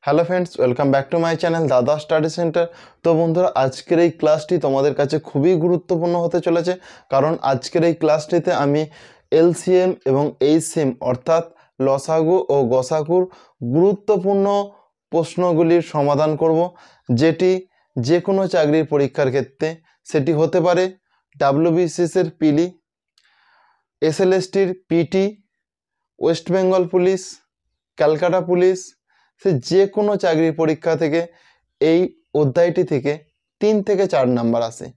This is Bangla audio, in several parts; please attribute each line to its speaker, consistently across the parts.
Speaker 1: Hello friends, welcome back to my channel দাদা স্টাডি সেন্টার। তো বন্ধুরা, আজকের এই ক্লাসটি তোমাদের কাছে খুবই গুরুত্বপূর্ণ হতে চলেছে, কারণ আজকের এই ক্লাসটিতে আমি এলসিএম এবং এইচসিএম অর্থাৎ লসাগু ও গসাগুর গুরুত্বপূর্ণ প্রশ্নগুলির সমাধান করব, যেটি যে কোনো চাকরির পরীক্ষার ক্ষেত্রে সেটি হতে পারে ডাব্লিউবিসিএসের পিলি, এসএলএসটির PT, West Bengal police, Calcutta police, সে যে কোনো চাকরির পরীক্ষা থেকে এই অধ্যায়টি থেকে 3 থেকে 4 নাম্বার আসে।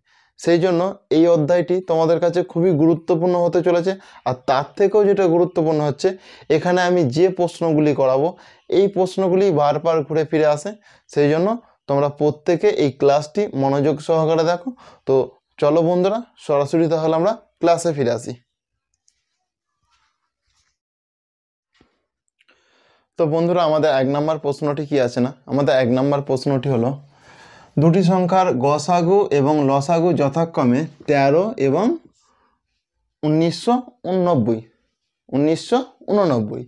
Speaker 1: সেই জন্য এই অধ্যায়টি তোমাদের কাছে খুবই গুরুত্বপূর্ণ হতে চলেছে। আর তার থেকেও যেটা গুরুত্বপূর্ণ হচ্ছে, এখানে আমি যে প্রশ্নগুলি করাবো এই প্রশ্নগুলি বারবার ঘুরে ফিরে আসে। সেই জন্য তোমরা প্রত্যেকে এই ক্লাসটি মনোযোগ সহকারে দেখো। তো চলো বন্ধুরা, সরাসরি তাহলে আমরা ক্লাসে ফিরে আসি। তো বন্ধুরা, আমাদের 1 নম্বর প্রশ্নটি কি আছে না, আমাদের 1 নম্বর প্রশ্নটি হলো দুটি সংখ্যার গসাগু এবং লসাগু যথাক্রমে 13 এবং 1989।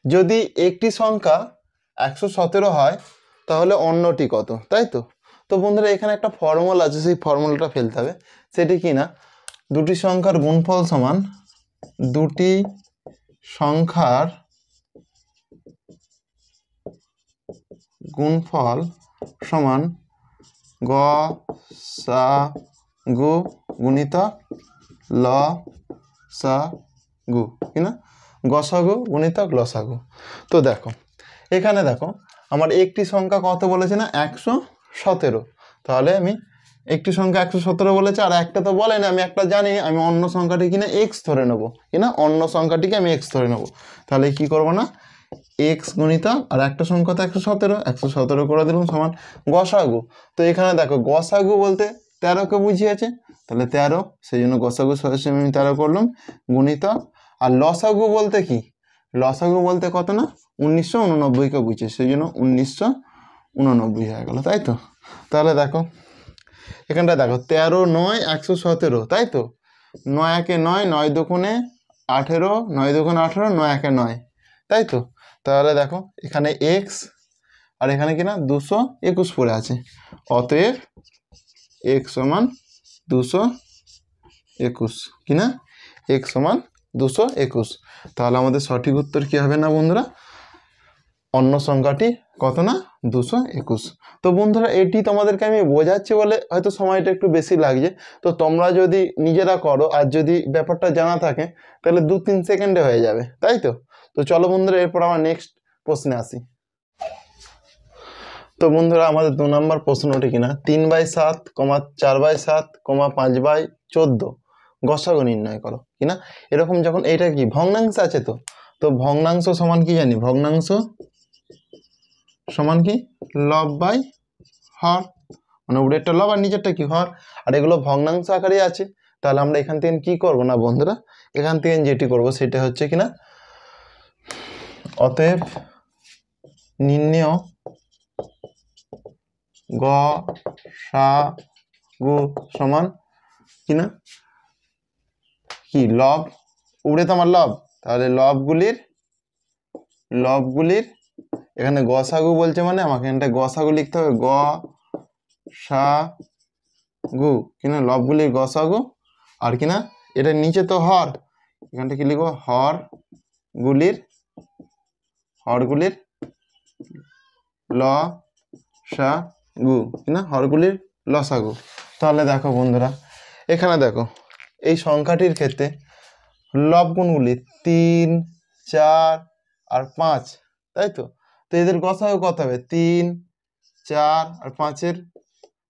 Speaker 1: যদি একটি সংখ্যা 117 হয় তাহলে অন্যটি কত, তাই তো? তো বন্ধুরা, এখানে একটা ফর্মুলা আছে, সেই ফর্মুলাটা ফেলতে হবে। সেটি কি না, দুটি সংখ্যার গুণফল সমান দুটি সংখ্যার গুণফল সমান গসাগু গুণিতক লসাগু, কি না, গসাগু গুণিতক লসাগু। তো দেখো, এখানে দেখো আমার একটি সংখ্যা কত বলেছে না, 117। তাহলে আমি একটি সংখ্যা 117 বলেছে, আর একটা তো বলে না, আমি একটা জানি, আমি অন্য সংখ্যাটি কিনা এক্স ধরে নেবো, কিনা অন্য সংখ্যাটিকে আমি এক্স ধরে নেবো। তাহলে কি করবো না, এক্স গুণিতক আর একটা সংখ্যা তো 117 করে দিলাম সমান গসাগু। তো এখানে দেখো গসাগু বলতে 13কে বুঝিয়েছে, তাহলে 13, সেই জন্য গসাগু সরাসরি আমি 13 করলাম গুণিতক। আর লসাগু বলতে কি, লসাগু বলতে কত না, 1989কে বুঝছে, সেই জন্য 1989 হয়ে গেল, তাই তো? তাহলে দেখো এখানটা দেখো 13 9 117, তাই তো? 9 একে 9, 9 দুগুণে 18, 9 দুগুণে 18, 9 একে 9, তাই তো? তাহলে দেখো এখানে এক্স আর এখানে কিনা 221 পড়ে আছে, অতএব এক্স সমান 221, কিনা এক্স সমান 221। তাহলে আমাদের সঠিক উত্তর কি হবে না বন্ধুরা, অন্য সংখ্যাটি কত না, 221। তো বন্ধুরা, এটি তোমাদেরকে আমি বোঝাচ্ছি বলে হয়তো সময়টা একটু বেশি লাগছে। তো তোমরা যদি নিজেরা করো আর যদি ব্যাপারটা জানা থাকে তাহলে 2-3 সেকেন্ডে হয়ে যাবে, তাই তো? তো চলো বন্ধুরা, এরপর আমার নেক্সট প্রশ্নে আসি। তো বন্ধুরা, আমাদের 2 নম্বর প্রশ্নটি কিনা 3/7, 4/7, 5/14 গসাগু নির্ণয় করো, কিনা এরকম। যখন এইটা কি ভগ্নাংশ আছে, তো ভগ্নাংশ সমান কি জানি, ভগ্নাংশ সমান কি লব বাই হর, মানে উপরেরটা লব আর নিচেরটা কি হর। আর এগুলো ভগ্নাংশ আকারে আছে, তাহলে আমরা এখান থেকে কি করব না বন্ধুরা, এখান থেকে যেটি করব সেটা হচ্ছে কিনা, অতএব নির্ণেয় গসাগু সমান কিনা কি লব, উপরে তো আমার লব, তাহলে লবগুলির এখানে গসাগু বলছে, মানে আমাকে এখানটা গসাগু লিখতে হবে, গসাগু, কিনা লবগুলির গসাগু। আর কিনা এটা নিচে তো হর, এখানটা কি লিখবো, হরগুলির লসাগু, কিনা হরগুলির লসাগু। তাহলে দেখো বন্ধুরা, এখানে দেখো এই সংখ্যাটির ক্ষেত্রে লব গুণগুলি 3, 4 আর 5, তাই তো? তো এদের গসাগু কত হবে, 3, 4 আর 5-এর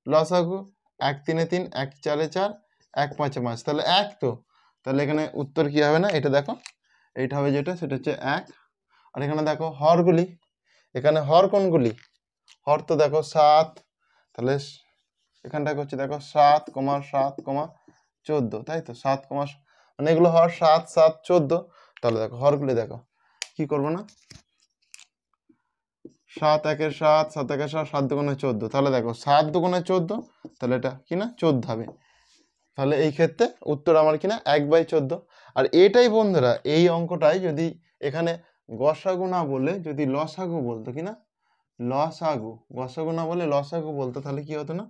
Speaker 1: লসাগু 1 3 3, 1 4 4, 1 5 5, তাহলে 1 তো। তাহলে এখানে উত্তর কি হবে না, এটা দেখো, এইটা হবে যেটা, সেটা হচ্ছে 1। আর এখানে দেখো হরগুলি, এখানে হর কোনগুলি, হর তো দেখো 7, তাহলে এখানটা হচ্ছে দেখো 7, 7, 14, তাই তো? 7, মানে এগুলো হর 7 7 14। তাহলে দেখো হরগুলি দেখো কি করবো না, 7 1 7, 7 1 7, 7 2 14, তাহলে দেখো 7 2 14, তাহলে এটা কিনা 14 হবে। তাহলে এই ক্ষেত্রে উত্তর আমার কিনা 1/14। আর এটাই বন্ধুরা, এই অঙ্কটাই যদি এখানে গসাগু না বলে যদি লসাগু বলতো, কিনা লসাগু, গসাগু না বলে লসাগু বলতো তাহলে কি হতো না,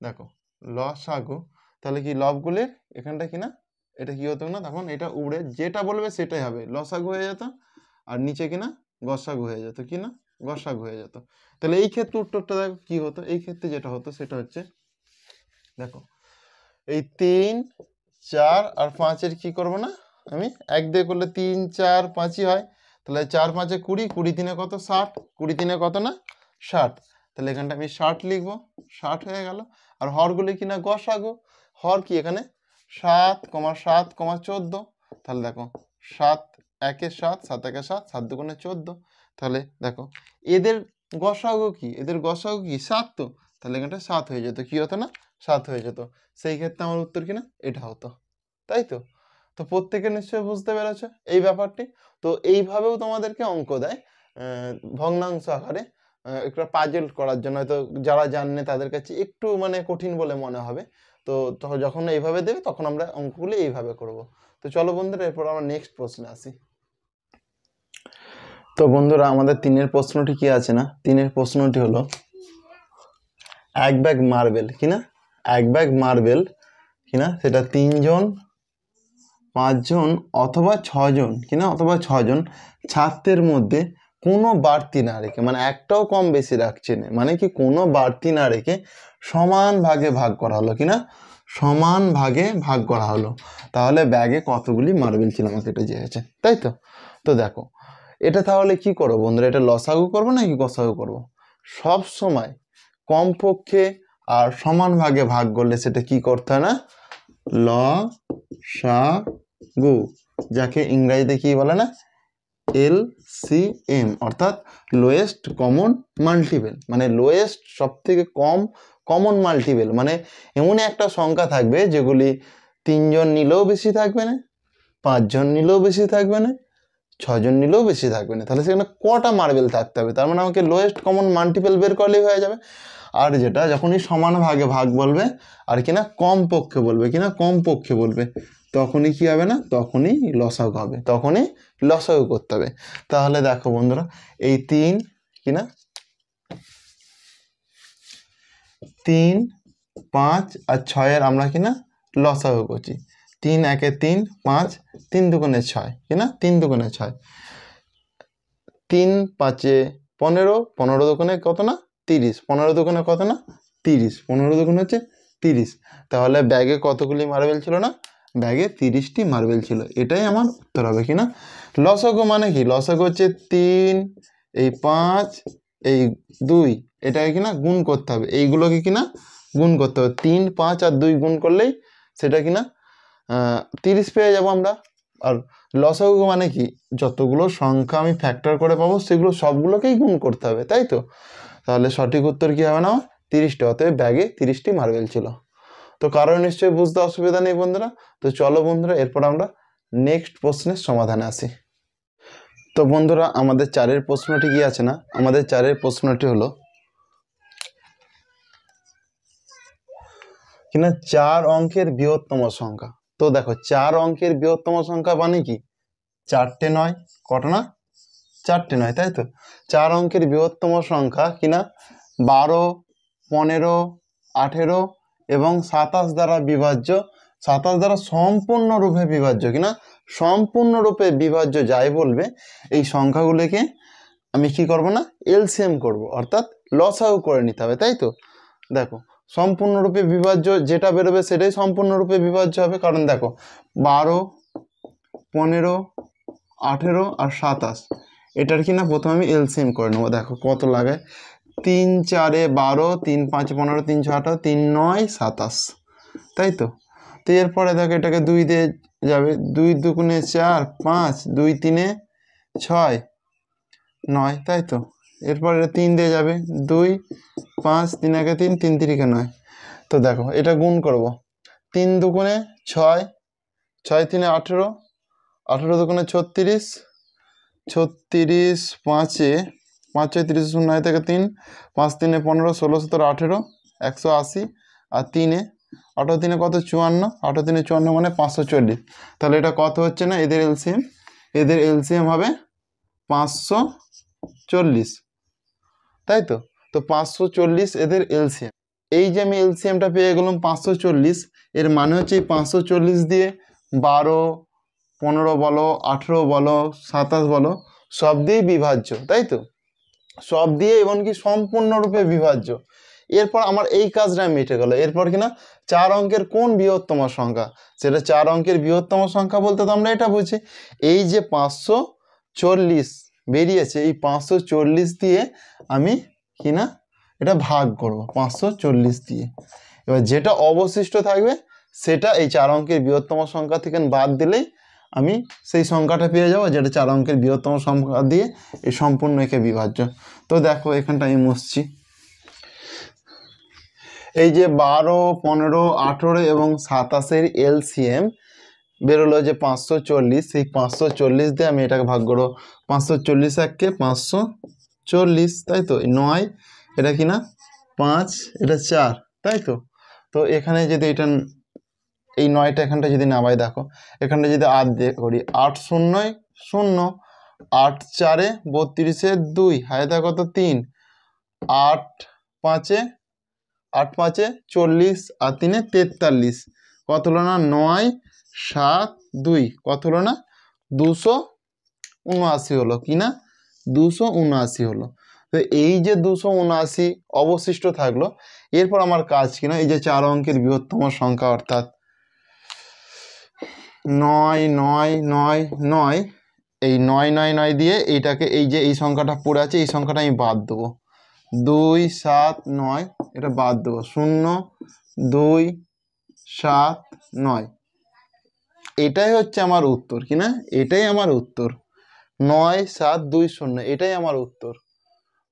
Speaker 1: দেখো লসাগু, তাহলে কি লবগুলির এখানটা কি না, এটা কি হতো না, তখন এটা উড়ে যেটা বলবে সেটাই হবে, লসাগু হয়ে যেত, আর নিচে কিনা গসাগু হয়ে যেত, কি না গসাগু হয়ে যেত। তাহলে এই ক্ষেত্রে উত্তরটা দেখো কি হতো, এই ক্ষেত্রে যেটা হতো সেটা হচ্ছে দেখো এই 3 4 আর 5-এর কি করব না, আমি 1 দিয়ে করলে 3 4 5ই হয়, তাহলে 4 5-এ 20, 20 3-এ কত 60, 20 3-এ কত না 60, তাহলে এখানটা আমি 60 লিখবো, 60 হয়ে গেল। আর হরগুলি কিনা গসাগু, হর কি এখানে 7 7 14, তাহলে দেখো 7 1-এ 7, 7 1-এ 7, 7 2-গুণে 14, তাহলে দেখো এদের গসাগু কি, এদের গসাগু কি 7, তো তাহলে এখানটা 7 হয়ে যেত, কি হতো না 7 হয়ে যেত, সেই ক্ষেত্রে আমার উত্তর কিনা এটা হতো, তাই তো। তো প্রত্যেকে নিশ্চয়ই বুঝতে পেরেছ এই ব্যাপারটি। তো এইভাবেও তোমাদেরকে অঙ্ক দেয় ভগ্নাংশ আকারে, একটা পাজেল করার জন্য, হয়তো যারা জানে তাদের কাছে একটু মানে কঠিন বলে মনে হবে, তো যখন এইভাবে দেবে তখন আমরা অঙ্কগুলো এইভাবে করব। তো চলো বন্ধুরা, এরপর আমরা নেক্সট প্রশ্নে আসি। তো বন্ধুরা, আমাদের 3-এর প্রশ্নটি কি আছে না, 3-এর প্রশ্নটি হলো এক ব্যাগ মার্বেল কিনা, এক ব্যাগ মার্বেল কিনা সেটা 3 জন 5 জন অথবা 6 জন কিনা, অথবা 6 জন ছাত্রের মধ্যে কোনো বাড়তি না রেখে, মানে একটাও কম বেশি রাখছে না, মানে কি কোনো বাড়তি না রেখে সমান ভাগে ভাগ করা হলো কিনা, সমান ভাগে ভাগ করা হলো, তাহলে ব্যাগে কতগুলি মার্বেল ছিল আমাকে এটা জেনেছে, তাই তো। তো দেখো এটা তাহলে কি করবো বন্ধুরা, এটা লসাগু করবো নাকি গসাগু করবো, সব সময় কমপক্ষে আর সমান ভাগে ভাগ করলে সেটা কি করতে হয় না, লসাগু, যাকে ইংরেজিতে কি বলে না, LCM, অর্থাৎ লোয়েস্ট কমন মাল্টিপল, মানে লোয়েস্ট সব থেকে কম কমন মাল্টিপল, মানে এমন একটা সংখ্যা থাকবে যেগুলি 3 জন নিলেও বেশি থাকবে না, 5 জন নিলেও বেশি থাকবে না, 6 জন নিলেও বেশি থাকবে না, তাহলে সেখানে কটা মার্বেল থাকতে হবে, তার মানে আমাকে লোয়েস্ট কমন মাল্টিপল বের করলেই হয়ে যাবে। আর যেটা যখনই সমান ভাগে ভাগ বলবে আর কিনা কম পক্ষে বলবে, কিনা কম পক্ষে বলবে, তখনই কি হবে না, তখনই লসাগু হবে, তখনই লসাগু করতে হবে। তাহলে দেখো বন্ধুরা, এই 3 কিনা 3 5 আর 6-এর আমরা কিনা লসাগু করছি, 3 1-এ 3 5, 3 2-গুণে 6 কিনা, 3 2-গুণে 6, 3 5-এ 15, 15 2-গুণে কত না 30, 15 2-গুণে কত না 30, 15 2-গুণে হচ্ছে 30, তাহলে ব্যাগে কতগুলি মার্বেল ছিল না, ব্যাগে 30টি মার্বেল ছিল, এটাই আমার উত্তর হবে কিনা। লসাগু মানে কি, লসাগু হচ্ছে 3 এই 5 এই 2, এটাকে কিনা গুণ করতে হবে, এইগুলোকে কিনা গুণ করতে হবে, 3 5 আর 2 গুণ করলেই সেটা কিনা 30 পেয়ে যাবো আমরা। আর লসাগু মানে কি, যতগুলো সংখ্যা আমি ফ্যাক্টর করে পাবো সেগুলো সবগুলোকেই গুণ করতে হবে, তাই তো। তাহলে সঠিক উত্তর কি হবে না, 30টি, অতএব ব্যাগে 30টি মার্বেল ছিল। তো কারণ নিশ্চয়ই বুঝতে অসুবিধা নেই বন্ধুরা। তো চলো বন্ধুরা, এরপর আমরা নেক্সট প্রশ্নের সমাধানে আসি। তো বন্ধুরা, আমাদের 4-এর প্রশ্নটি কি আছে না, আমাদের 4-এর প্রশ্নটি হলো কিনা 4 অঙ্কের বৃহত্তম সংখ্যা। তো দেখো 4 অঙ্কের বৃহত্তম সংখ্যা মানে কি, 4টে নয়, কটা না 4টে নয়, তাই তো। 4 অঙ্কের বৃহত্তম সংখ্যা কিনা 12 15 18 এবং 27 দ্বারা বিভাজ্য, 27 দ্বারা সম্পূর্ণরূপে বিভাজ্য, কিনা সম্পূর্ণরূপে বিভাজ্য যাই বলবে, এই সংখ্যাগুলিকে আমি কি করব না, এলসিএম করব, অর্থাৎ লসাগু করে নিতে হবে, তাই তো। দেখো সম্পূর্ণরূপে বিভাজ্য যেটা বেরোবে সেটাই সম্পূর্ণরূপে বিভাজ্য হবে, কারণ দেখো 12 15 18 আর 27, এটার কিনা প্রথমে আমি এলসিএম করে নেবো। দেখো কত লাগে, 3 4 12, 3 5 15, 3 6 18, 3 9 27, তাই তো। তো এরপরে দেখো এটাকে 2 দিয়ে যাবে, 2 2-গুণে 4 5, 2 3-এ 6 9, তাই তো। এরপরে 3 দিয়ে যাবে, 2 5, 3 1-এ 3, 3 3-কে 9। তো দেখো এটা গুণ করব, 3 2-গুণে 6, 6 3-এ 18, 18 2-গুণে 36, 36 5-এ 5 6 30 0 থেকে 3, 5 3-এ 15, 16 17 18, 180, আর 3-এ 18 3-এ কত 54, 18 3-এ 54 মানে 540, তাহলে এটা কত হচ্ছে না, এদের এলসিএম, এদের এলসিএম হবে 540, তাই তো। তো 540 এদের এলসিএম। এই যে আমি এলসিএমটা পেয়ে গেলাম 540, এর মানে হচ্ছে এই 540 দিয়ে 12, 15 বলো, 18 বলো, 27 বলো, সব দিয়েই বিভাজ্য, তাই তো। সব দিয়ে এমনকি সম্পূর্ণরূপে বিভাজ্য। এরপর আমার এই কাজটা মিটে গেল। এরপর কিনা 4 অঙ্কের কোন বৃহত্তম সংখ্যা, সেটা 4 অঙ্কের বৃহত্তম সংখ্যা বলতে তো আমরা এটা বুঝি, এই যে 540 বেরিয়েছে, এই 540 দিয়ে আমি কিনা এটা ভাগ করব 540 দিয়ে। এবার যেটা অবশিষ্ট থাকবে সেটা এই 4 অঙ্কের বৃহত্তম সংখ্যা থেকে বাদ দিলেই আমি সেই সংখ্যাটা পেয়ে যাবো, যেটা 4 অঙ্কের বৃহত্তম সংখ্যা দিয়ে এই সম্পূর্ণ একে বিভাজ্য। তো দেখো এখানটা আমি মুছছি। এই যে 12, 15, 18 এবং 27-এর এলসিএম বেরোলো যে 540, সেই 540 দিয়ে আমি এটাকে ভাগ করবো। 540 এককে 540, তাই তো। 9 এটা কিনা 5, এটা 4, তাই তো। তো এখানে যদি এটা এই 9টা এখানটা যদি নামাই, দেখো এখানটা যদি 8 দিয়ে করি, 8 0 0, 8 4 32, 2 হায় দেখো কত 3, 8 5 8 5 40 আর 3 43, কত হলো না 9 7 2, কত হলো না 279 হলো, কিনা 279 হলো। তো এই যে 279 অবশিষ্ট থাকলো। এরপর আমার কাজ কিনা এই যে 4 অঙ্কের বৃহত্তম সংখ্যা অর্থাৎ 9 9 9 9, এই 9 9 9 দিয়ে এইটাকে এই যে এই সংখ্যাটা পড়ে আছে এই সংখ্যাটা আমি বাদ দেবো। 2 7 9 এটা বাদ দেবো। 0 2 7 9, এটাই হচ্ছে আমার উত্তর, কিনা এটাই আমার উত্তর। 9 7 2 0 এটাই আমার উত্তর।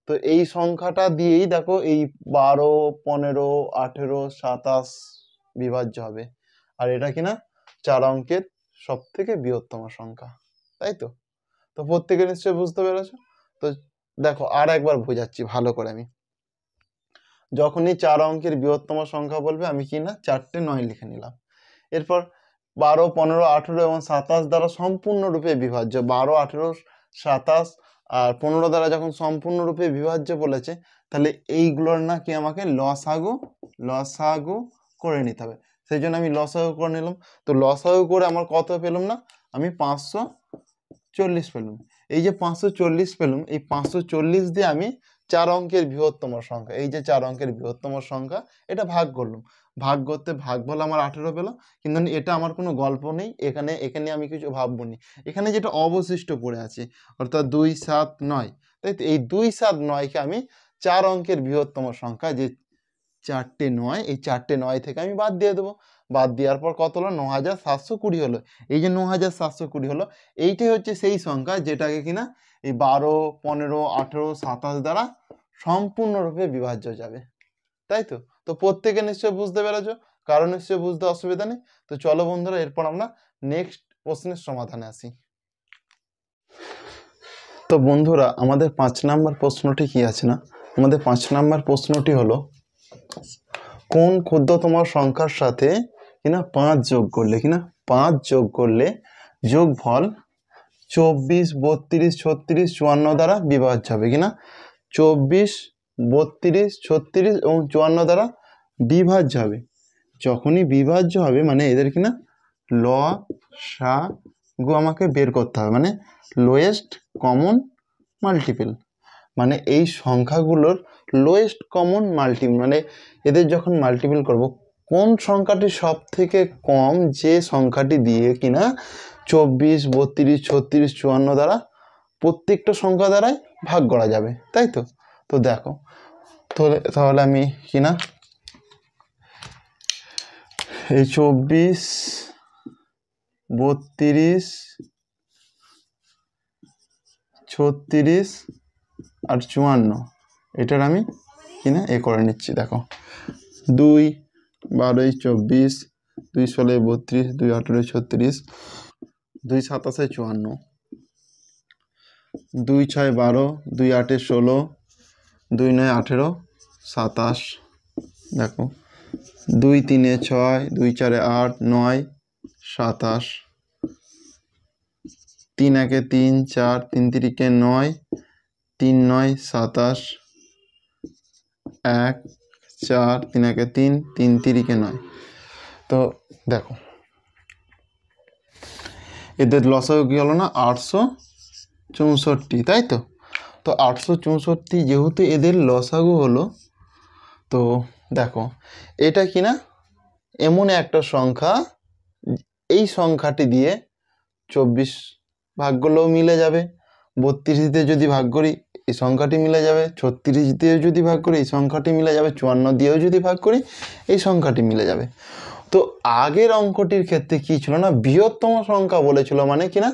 Speaker 1: তো এই সংখ্যাটা দিয়েই দেখো এই 12 15 18 27 বিভাজ্য হবে। আর এটা কিনা 4 অঙ্কের সব থেকে বৃহত্তম সংখ্যা, তাই তো। তো প্রত্যেকে নিশ্চয়ই বুঝতে পেরেছো। তো দেখো আর একবার বোঝাচ্ছি ভালো করে আমি। যখনই 4 অঙ্কের বৃহত্তম সংখ্যা বলবে আমি কিনা 4টে 9 লিখে নিলাম। এরপর 12 15 18 এবং 27 দ্বারা সম্পূর্ণরূপে বিভাজ্য। 12 18 27 আর 15 দ্বারা যখন সম্পূর্ণরূপে বিভাজ্য বলেছে, তাহলে এইগুলোর নাকি আমাকে লসাগু করে নিতে হবে। সেই জন্য আমি লসাগু করে নিলাম। তো লসাগু করে আমার কত পেলাম না, আমি 540 পেলাম। এই যে 540 পেলাম, এই 540 দিয়ে আমি 4 অঙ্কের বৃহত্তম সংখ্যা, এই যে 4 অঙ্কের বৃহত্তম সংখ্যা, এটা ভাগ করলাম। ভাগ করতে ভাগফল আমার 18 পেলো। কিন্তু এটা আমার কোনো গল্প নেই, এখানে আমি কিছু ভাববো নি। এখানে যেটা অবশিষ্ট পড়ে আছে অর্থাৎ 2 7 9, তাই তো। এই 2 7 9কে আমি 4 অঙ্কের বৃহত্তম সংখ্যা যে 4টে 9, এই 4টে 9 থেকে আমি বাদ দিয়ে দেবো। বাদ দেওয়ার পর কত হলো 9720 হলো। এই যে 9720 হলো, এইটাই হচ্ছে সেই সংখ্যা যেটাকে কিনা এই 12 15 18 27 দ্বারা সম্পূর্ণরূপে বিভাজ্য যাবে, তাই তো। তো প্রত্যেকে নিশ্চয়ই বুঝতে পেরেছো, কারণ নিশ্চয়ই বুঝতে অসুবিধা নেই। তো চলো বন্ধুরা, এরপর আমরা নেক্সট প্রশ্নের সমাধানে আসি। তো বন্ধুরা, আমাদের 5 নাম্বার প্রশ্নটি কি আছে না, আমাদের 5 নাম্বার প্রশ্নটি হলো কোন ক্ষুদ্রতম সংখ্যার সাথে কিনা 5 যোগ করলে যোগফল 24 32 36 54 দ্বারা বিভাজ্য হবে, কিনা 24 32 36 এবং 54 দ্বারা বিভাজ্য হবে। যখনই বিভাজ্য হবে মানে এদের কিনা লসাগু আমাকে বের করতে হবে, মানে লোয়েস্ট কমন মাল্টিপল। মানে এই সংখ্যাগুলোর লোয়েস্ট কমন মাল্টিপল, মানে এদের যখন মাল্টিপল করব, কোন সংখ্যাটি সব থেকে কম, যে সংখ্যাটি দিয়ে কিনা 24 32 36 54 দ্বারা প্রত্যেকটা সংখ্যা দ্বারাই ভাগ করা যাবে, তাই তো। তো দেখো তাহলে আমি কিনা এই 24 32 36 আর 54 এটার আমি কিনা এ করে নিচ্ছি। দেখো 2 12 24 2 16 32 2 18 36 2 27 54 2 6 12 2 8 16 2 9 18 27। দেখো 2 3 6 2 4 8 9 27 3 1 3 4 3 3 9 3 9 27 1 4 3 একে 3 3 3 9। তো দেখো এদের লসাগু কি হলো না 864, তাই তো। তো 864 যেহেতু এদের লসাগু হলো, তো দেখো এটা কি না এমন একটা সংখ্যা, এই সংখ্যাটি দিয়ে 24 ভাগ করলেও মিলে যাবে, 32 দিয়ে যদি ভাগ করি এই সংখ্যাটি মিলে যাবে, 36 দিয়ে যদি ভাগ করি এই সংখ্যাটি মিলে যাবে, 54 দিয়েও যদি ভাগ করি এই সংখ্যাটি মিলে যাবে। তো আগের অঙ্কটির ক্ষেত্রে কি ছিল না বৃহত্তম সংখ্যা বলেছিল, মানে কিনা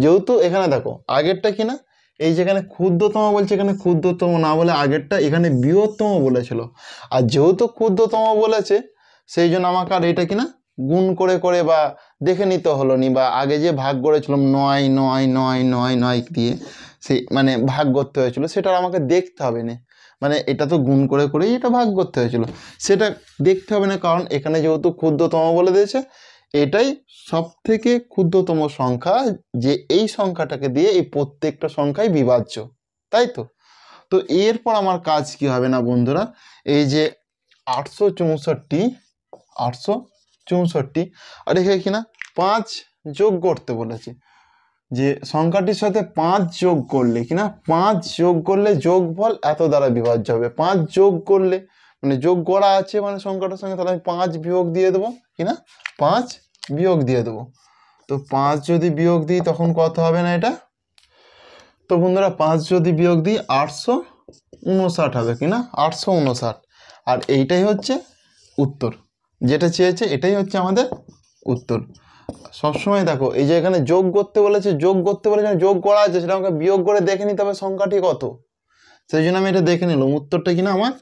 Speaker 1: যেহেতু এখানে দেখো আগেরটা কিনা এই যেখানে ক্ষুদ্রতম বলছে, এখানে ক্ষুদ্রতম না বলে আগেরটা এখানে বৃহত্তম বলেছিল। আর যেহেতু ক্ষুদ্রতম বলেছে সেই জন্য আমাকে আর এটা কিনা গুণ করে করে বা দেখে নিতে হলো নি, বা আগে যে ভাগ করেছিলাম 9 9 9 9 9 দিয়ে সেই মানে ভাগ করতে হয়েছিল সেটা আমাকে দেখতে হবে না, মানে এটা তো গুণ করে করেই এটা ভাগ করতে হয়েছিল, সেটা দেখতে হবে না, কারণ এখানে যেহেতু ক্ষুদ্রতম বলে দিয়েছে এটাই সব থেকে ক্ষুদ্রতম সংখ্যা, যে এই সংখ্যাটাকে দিয়ে এই প্রত্যেকটা সংখ্যাই বিভাজ্য, তাই তো। তো এরপর আমার কাজ কি হবে না বন্ধুরা, এই যে 864 আর এখানে কিনা 5 যোগ করতে বলেছে, যে সংখ্যাটির সাথে 5 যোগ করলে কিনা 5 যোগ করলে যোগফল এত দ্বারা বিভাজ্য হবে। 5 যোগ করলে মানে যোগ করা আছে মানে সংখ্যাটার সঙ্গে, তাহলে আমি 5 বিয়োগ দিয়ে দেবো কিনা 5 বিয়োগ দিয়ে দেবো। তো 5 যদি বিয়োগ দিই তখন কত হবে না এটা, তো বন্ধুরা 5 যদি বিয়োগ দিই 859 হবে কিনা 859, আর এইটাই হচ্ছে উত্তর, যেটা চেয়েছে এটাই হচ্ছে আমাদের উত্তর। সবসময় দেখো এই যে এখানে যোগ করতে বলেছে, যোগ করতে বলেছে যোগ করা আছে, সেটা আমাকে বিয়োগ করে দেখে নিতে হবে সংখ্যাটি কত, সেই জন্য আমি এটা দেখে নিলাম, উত্তরটা কিনা আমার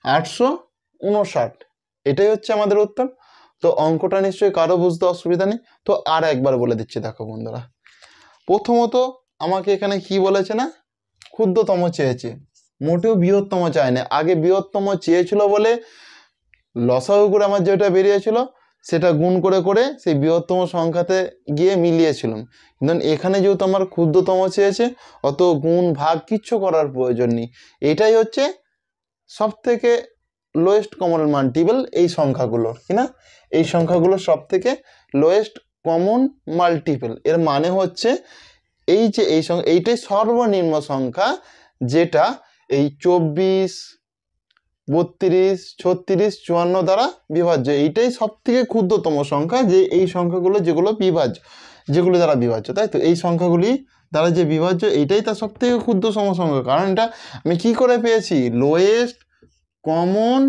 Speaker 1: 859, এটাই হচ্ছে আমাদের উত্তর। তো অঙ্কটা নিশ্চয়ই কারো বুঝতে অসুবিধা নেই। তো আর একবার বলে দিচ্ছি দেখো বন্ধুরা, প্রথমত আমাকে এখানে কি বলেছে না ক্ষুদ্রতম চেয়েছে, মোটেও বৃহত্তম চায় না, আগে বৃহত্তম চেয়েছিল বলে লসাগু করে আমার যেটা বেরিয়েছিল সেটা গুণ করে করে সেই বৃহত্তম সংখ্যাতে গিয়ে মিলিয়েছিলাম, কিন্তু এখানে যেহেতু আমার ক্ষুদ্রতম চেয়েছে অত গুণ ভাগ কিচ্ছু করার প্রয়োজন নেই, এটাই হচ্ছে সব থেকে লোয়েস্ট কমন মাল্টিপল এই সংখ্যাগুলোর, কিনা এই সংখ্যাগুলোর সব থেকে লোয়েস্ট কমন মাল্টিপল, এর মানে হচ্ছে এই যে এই সংখ্যা এইটাই সর্বনিম্ন সংখ্যা, যেটা এই 24 32 36 54 দ্বারা বিভাজ্য, এইটাই সব থেকে ক্ষুদ্রতম সংখ্যা, যে এই সংখ্যাগুলো যেগুলো বিভাজ্য, যেগুলো দ্বারা বিভাজ্য, তাই তো এই সংখ্যাগুলি দ্বারা যে বিভাজ্য এইটাই তার সব থেকে ক্ষুদ্রতম সংখ্যা, কারণ এটা আমি কি করে পেয়েছি লোয়েস্ট কমন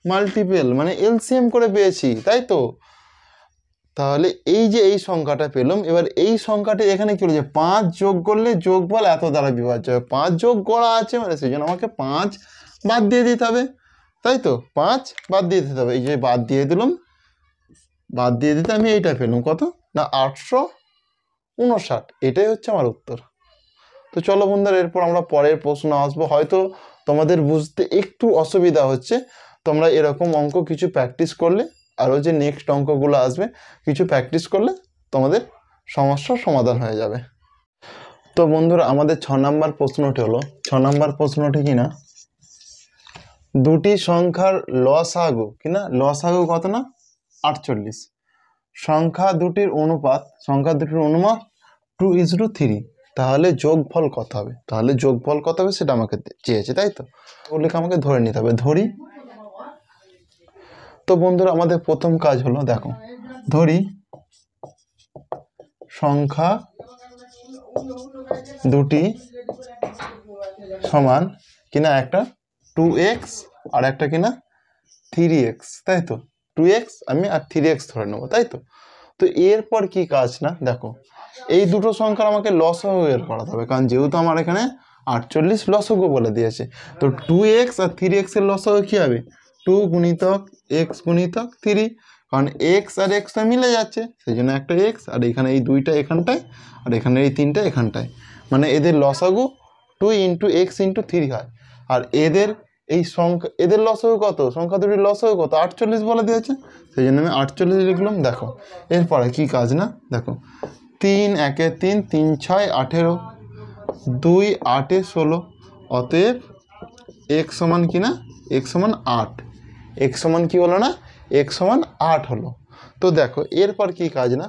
Speaker 1: মাল্টিপল মানে এলসিএম করে পেয়েছি, তাই তো। তাহলে এই যে এই সংখ্যাটা পেলাম, এবার এই সংখ্যাটা এখানে কি হলো যে 5 যোগ করলে যোগফল এত দ্বারা বিভাজ্য হবে, 5 যোগ করা আছে মানে সেই জন্য আমাকে 5 বাদ দিয়ে দিতে হবে, তাই তো 5 বাদ দিয়ে দিতে হবে, এই যে বাদ দিয়ে দিলাম, বাদ দিয়ে দিতে আমি এইটা পেলাম কত না 859, এটাই হচ্ছে আমার উত্তর। তো চলো বন্ধুরা এরপর আমরা পরের প্রশ্ন আসবো, হয়তো তোমাদের বুঝতে একটু অসুবিধা হচ্ছে, তোমরা এরকম অঙ্ক কিছু প্র্যাকটিস করলে আরও যে নেক্সট অঙ্কগুলো আসবে কিছু প্র্যাকটিস করলে তোমাদের সমস্যার সমাধান হয়ে যাবে। তো বন্ধুরা আমাদের 6 নম্বর প্রশ্নটি হলো, 6 নম্বর প্রশ্নটি কিনা দুটি সংখ্যার লসাগু কিনা লসাগু কত না 48, সংখ্যা দুটির অনুপাত 2:3, তাহলে যোগফল কত হবে, তাহলে যোগফল কত হবে সেটা আমাকে চেয়েছে, তাই তো ওগুলোকে আমাকে ধরে নিতে হবে, ধরি। তো বন্ধুরা আমাদের প্রথম কাজ হলো দেখো ধরি সংখ্যা দুটি সমান কিনা একটা 2x আর একটা কিনা 3x, তাই তো 2x আমি আর 3x ধরে নেবো, তাই তো। তো এরপর কি কাজ না দেখো এই দুটো সংখ্যার আমাকে লসাগু বের করাতে হবে, কারণ যেহেতু আমার এখানে 48 লসাগু বলে দিয়েছে, তো 2x আর 3x এর লসাগু কি হবে 2 গুণিতক x গুণিতক 3, কারণ x আর x তো মিলে যাচ্ছে সেই জন্য একটা x, আর এখানে এই দুইটা এখানটায় আর এখানে এই তিনটা এখানটায়, মানে এদের লসাগু 2 × x × 3 হয়, আর এদের এই সংখ্যা এদের লসাগু কত সংখ্যা দুটির লসাগু কত 48 বলে দিয়েছে, সেই জন্য আমি 48 লিখলাম। দেখো এরপরে কি কাজ না দেখো 3 1 3 3 6 18 2 8 16, অতএব x সমান কিনা x সমান 8, x সমান কি হলো না, x সমান 8 হলো। তো দেখো এরপর কি কাজ না,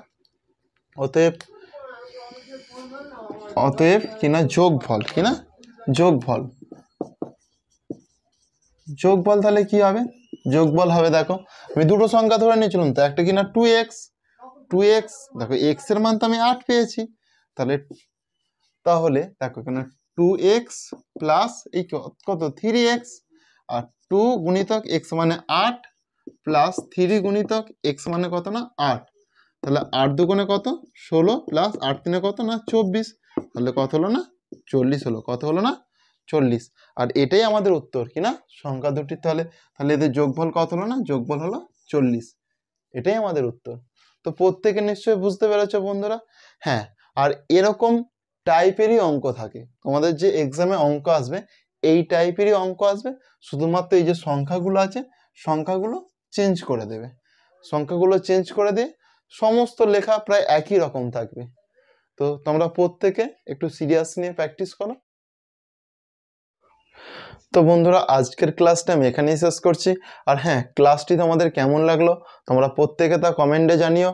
Speaker 1: অতএব কিনা যোগফল, কিনা যোগফল, যোগফল তাহলে কি হবে, যোগফল হবে দেখো আমি দুটো সংখ্যা ধরে নিয়েছিলাম তো, একটা কিনা 2x, দেখো x এর মান তো আমি 8 পেয়েছি, তাহলে দেখো এখানে 2x প্লাস এই কত 3x, আর 2 গুণিতক x মানে 8 প্লাস 3 গুণিতক x মানে কত না 8, তাহলে 8 দুগুণে কত 16 প্লাস 8 তিনে কত না 24, তাহলে কত হলো না 40 হলো, কত হলো না 40। আর এটাই আমাদের উত্তর কিনা সংখ্যা দুটির, তাহলে এদের যোগফল কত হলো না, যোগফল হলো 40, এটাই আমাদের উত্তর। তো প্রত্যেকে নিশ্চয়ই বুঝতে পেরেছো বন্ধুরা। হ্যাঁ, আর এরকম টাইপেরই অঙ্ক থাকে তোমাদের যে এক্সামে অঙ্ক আসবে, এই টাইপেরই অঙ্ক আসবে, শুধুমাত্র এই যে সংখ্যাগুলো আছে সংখ্যাগুলো চেঞ্জ করে দেবে, সংখ্যাগুলো চেঞ্জ করে দিয়ে সমস্ত লেখা প্রায় একই রকম থাকবে। তো তোমরা প্রত্যেকে একটু সিরিয়াস নিয়ে প্র্যাকটিস করো। তো বন্ধুরা আজকের ক্লাসটা আমি এখানেই শেষ করছি। আর হ্যাঁ, ক্লাসটি তোমাদের কেমন লাগলো তোমরা প্রত্যেকে তা কমেন্টে জানিও।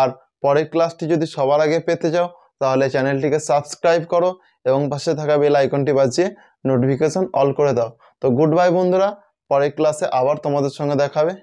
Speaker 1: আর পরের ক্লাসটি যদি সবার আগে পেতে চাও তাহলে চ্যানেলটিকে সাবস্ক্রাইব করো এবং পাশে থাকা বেল আইকনটি বাজিয়ে নোটিফিকেশন অল করে দাও। তো গুড বাই বন্ধুরা, পরের ক্লাসে আবার তোমাদের সঙ্গে দেখা হবে।